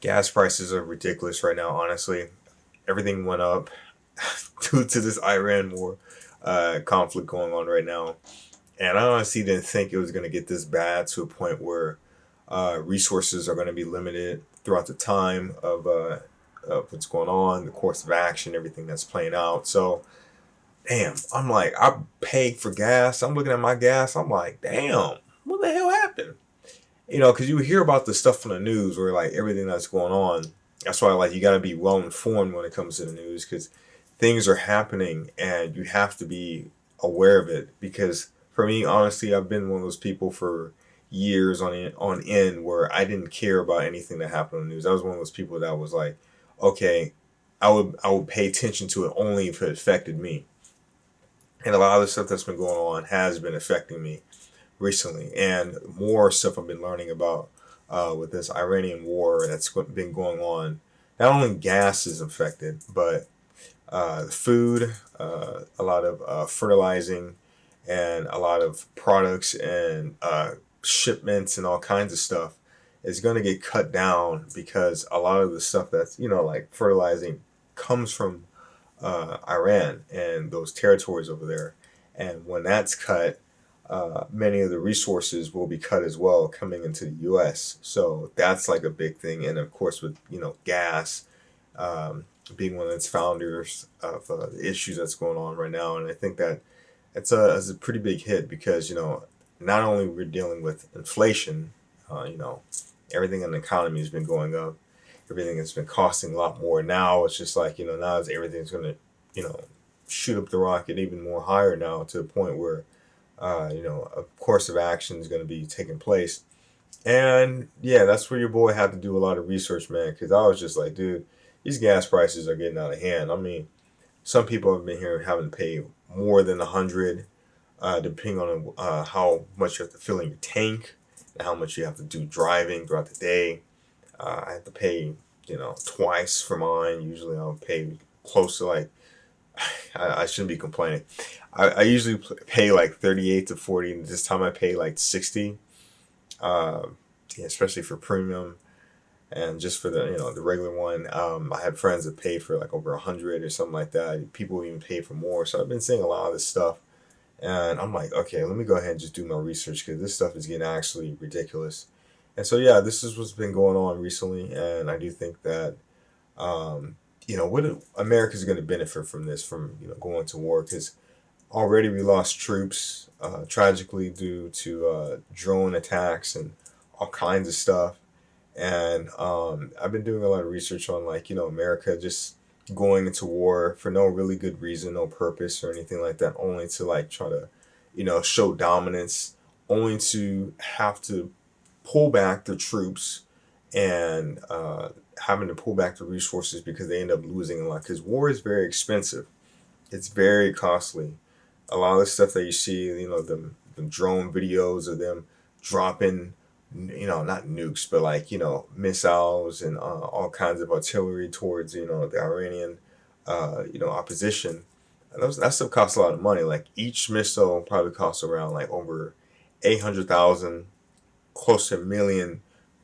Gas prices are ridiculous right now, honestly. Everything went up due to this Iran war conflict going on right now. And I honestly didn't think it was going to get this bad to a point where resources are going to be limited throughout the time of what's going on, the course of action, everything that's playing out. So, damn, I'm like, I paid for gas. I'm looking at my gas. I'm like, damn, what the hell happened? Because you hear about the stuff on the news where like everything that's going on. That's why like you got to be well informed when it comes to the news because things are happening and you have to be aware of it. Because for me, honestly, I've been one of those people for years on end where I didn't care about anything that happened on the news. I was one of those people that was like, okay, I would pay attention to it only if it affected me. And a lot of the stuff that's been going on has been affecting me recently, and more stuff I've been learning about with this Iranian war that's been going on. Not only gas is affected, but food, a lot of fertilizing, and a lot of products and shipments and all kinds of stuff is going to get cut down because a lot of the stuff that's like fertilizing comes from Iran and those territories over there. And when that's cut, many of the resources will be cut as well coming into the U.S. So that's like a big thing. And of course, with gas being one of its founders of the issues that's going on right now, and I think that it's a pretty big hit because not only we're dealing with inflation, everything in the economy has been going up, everything has been costing a lot more. Now it's just like now everything's going to shoot up the rocket even more higher now to the point where a course of action is going to be taking place. And yeah, that's where your boy had to do a lot of research, man, because I was just like, dude, these gas prices are getting out of hand. I mean, some people have been here having to pay more than 100, depending on how much you have to fill in your tank and how much you have to do driving throughout the day. I have to pay, twice for mine. Usually I'll pay close to like, I shouldn't be complaining. I usually pay like 38 to 40. And this time I pay like 60, uh, yeah, especially for premium and just for the regular one. I had friends that paid for like over 100 or something like that. People even pay for more. So I've been seeing a lot of this stuff, and I'm like, okay, let me go ahead and just do my research because this stuff is getting actually ridiculous. And so yeah, this is what's been going on recently, and I do think that what America's going to benefit from this, from going to war, because already we lost troops tragically due to drone attacks and all kinds of stuff. And I've been doing a lot of research on like America just going into war for no really good reason, no purpose or anything like that, only to like try to show dominance, only to have to pull back the troops and having to pull back the resources because they end up losing a lot. Because war is very expensive. It's very costly. A lot of the stuff that you see, the drone videos of them dropping, not nukes, but like, missiles and all kinds of artillery towards, the Iranian, opposition. And that stuff costs a lot of money. Like each missile probably costs around like over 800,000, close to a million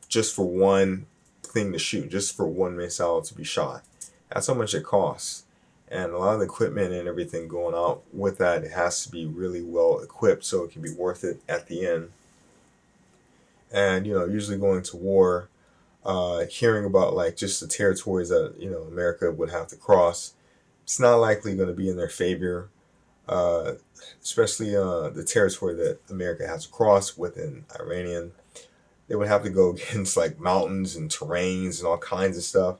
just for one thing to shoot, just for one missile to be shot. That's how much it costs. And a lot of the equipment and everything going out with that, it has to be really well equipped so it can be worth it at the end. And usually going to war, hearing about like just the territories that America would have to cross, it's not likely going to be in their favor. Uh, Especially the territory that America has to cross within Iranian, they would have to go against like mountains and terrains and all kinds of stuff.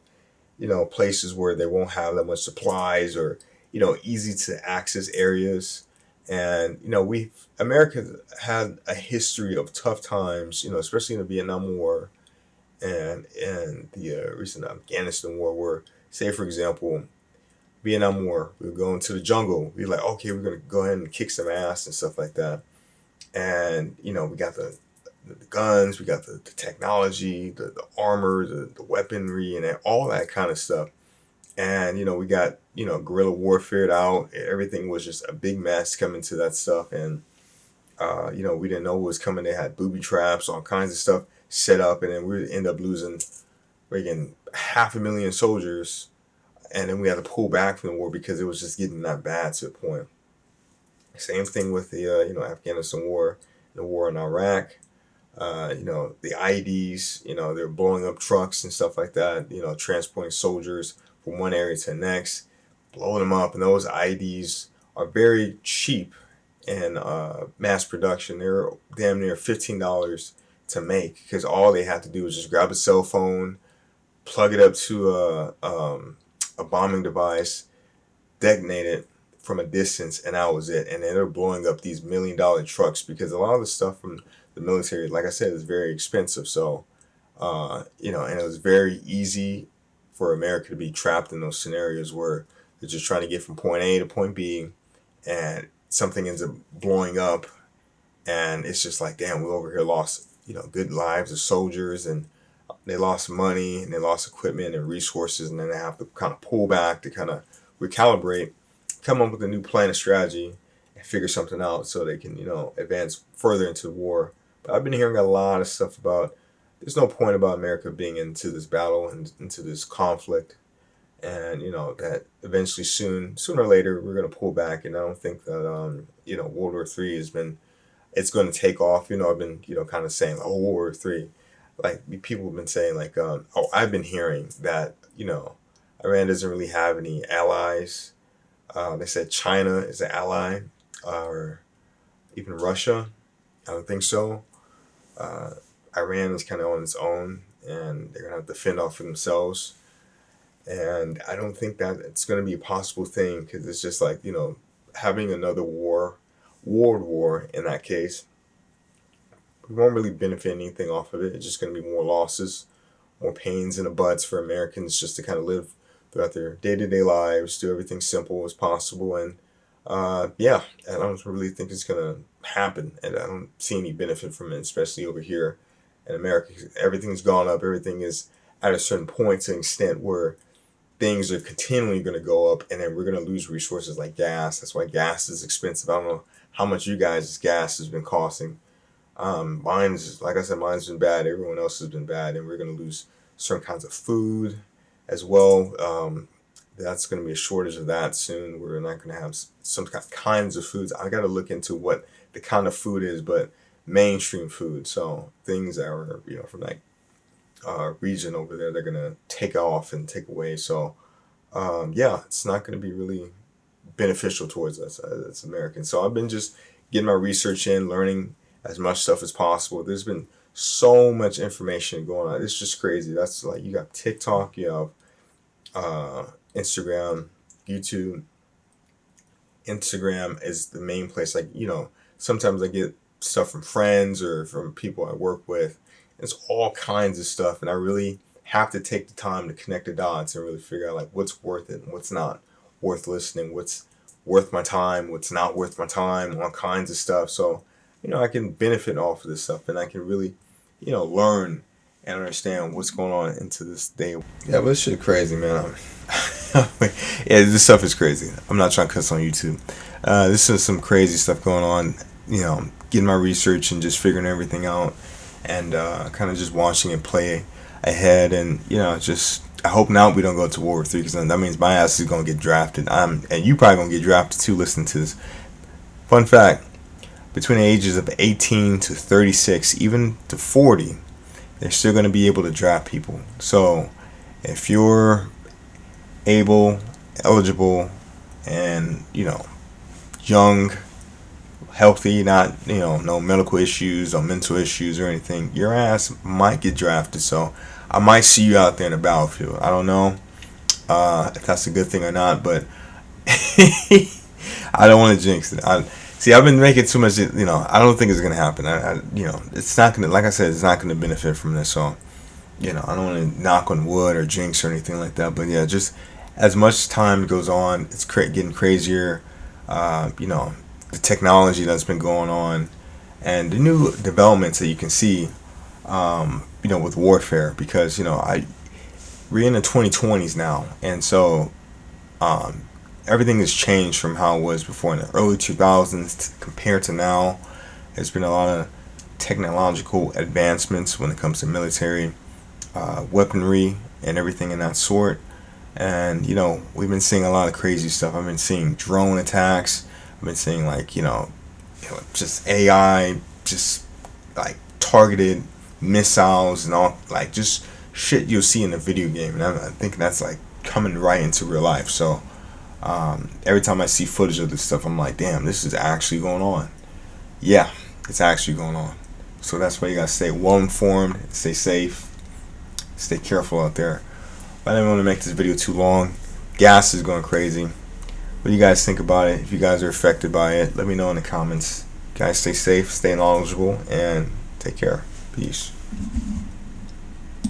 Places where they won't have that much supplies or easy to access areas. And we America had a history of tough times, especially in the Vietnam War and the recent Afghanistan war, where, say for example, Vietnam War, we would go into the jungle. We're like, okay, we're gonna go ahead and kick some ass and stuff like that. And we got the guns, we got the technology, the armor, the weaponry, and all that kind of stuff. And we got guerrilla warfare out. Everything was just a big mess coming to that stuff, and we didn't know what was coming. They had booby traps, all kinds of stuff set up, and then we end up losing we're getting 500,000 soldiers, and then we had to pull back from the war because it was just getting that bad to a point. Same thing with the Afghanistan war, the war in Iraq. The IEDs, they're blowing up trucks and stuff like that. Transporting soldiers from one area to the next, blowing them up, and those IEDs are very cheap in mass production. They're damn near $15 to make because all they have to do is just grab a cell phone, plug it up to a bombing device, detonate it from a distance, and that was it. And then they're blowing up these $1 million trucks because a lot of the stuff from the military, like I said, is very expensive. So, and it was very easy for America to be trapped in those scenarios where they're just trying to get from point A to point B, and something ends up blowing up, and it's just like, damn, we over here lost, good lives of soldiers, and they lost money, and they lost equipment and resources, and then they have to kind of pull back to kind of recalibrate, come up with a new plan and strategy, and figure something out so they can, advance further into the war. But I've been hearing a lot of stuff about there's no point about America being into this battle and into this conflict, and that eventually sooner or later we're going to pull back. And I don't think that World War III it's going to take off. I've been kind of saying, oh, World War III, like people have been saying, like I've been hearing that Iran doesn't really have any allies. They said China is an ally, or even Russia. I don't think so. Iran is kind of on its own, and they're going to have to fend off for themselves. And I don't think that it's going to be a possible thing because it's just like, having another world war in that case, we won't really benefit anything off of it. It's just going to be more losses, more pains in the butts for Americans just to kind of live throughout their day-to-day lives, do everything simple as possible. And I don't really think it's going to happen. And I don't see any benefit from it, especially over here in America. Everything's gone up. Everything is at a certain point to an extent where things are continually going to go up, and then we're going to lose resources like gas. That's why gas is expensive. I don't know how much you guys' gas has been costing. Like I said, mine's been bad. Everyone else has been bad, and we're going to lose certain kinds of food as well. That's going to be a shortage of that soon. We're not going to have some kinds of foods. I got to look into what the kind of food is, but mainstream food. So things that are, from that region over there, they're going to take off and take away. So, it's not going to be really beneficial towards us as Americans. So I've been just getting my research in, learning as much stuff as possible. There's been so much information going on. It's just crazy. That's like, you got TikTok, you have Instagram, YouTube. Instagram is the main place. Like, sometimes I get stuff from friends or from people I work with. It's all kinds of stuff, and I really have to take the time to connect the dots and really figure out like what's worth it and what's not worth listening, what's worth my time, what's not worth my time, all kinds of stuff. So, I can benefit off of this stuff, and I can really, learn and understand what's going on into this day. Yeah, but this shit crazy, man. Yeah, this stuff is crazy. I'm not trying to cuss on YouTube. This is some crazy stuff going on. Getting my research and just figuring everything out, and kind of just watching it play ahead. And I hope now we don't go to World War III, because that means my ass is gonna get drafted. And you probably gonna get drafted too. Listening to this fun fact: between the ages of 18 to 36, even to 40, they're still gonna be able to draft people. So if you're able, eligible, and young, healthy, not no medical issues or mental issues or anything, your ass might get drafted. So I might see you out there in the battlefield. I don't know if that's a good thing or not, but I don't want to jinx it. I've been making too much. I don't think it's gonna happen. It's not gonna. Like I said, it's not gonna benefit from this. So I don't want to knock on wood or jinx or anything like that. But yeah, just as much time goes on, it's getting crazier. The technology that's been going on, and the new developments that you can see, with warfare, because we're in the 2020s now, and so everything has changed from how it was before in the early 2000s compared to now. There's been a lot of technological advancements when it comes to military. weaponry and everything in that sort. And we've been seeing a lot of crazy stuff. I've been seeing drone attacks. I've been seeing just AI, just like targeted missiles and all, like just shit you'll see in a video game. And I think that's like coming right into real life. So every time I see footage of this stuff, I'm like, damn, this is actually going on. Yeah, it's actually going on. So that's why you gotta stay well informed, stay safe, stay careful out there. But I didn't want to make this video too long. Gas is going crazy. What do you guys think about it? If you guys are affected by it, let me know in the comments. Guys, stay safe, stay knowledgeable, and take care. Peace.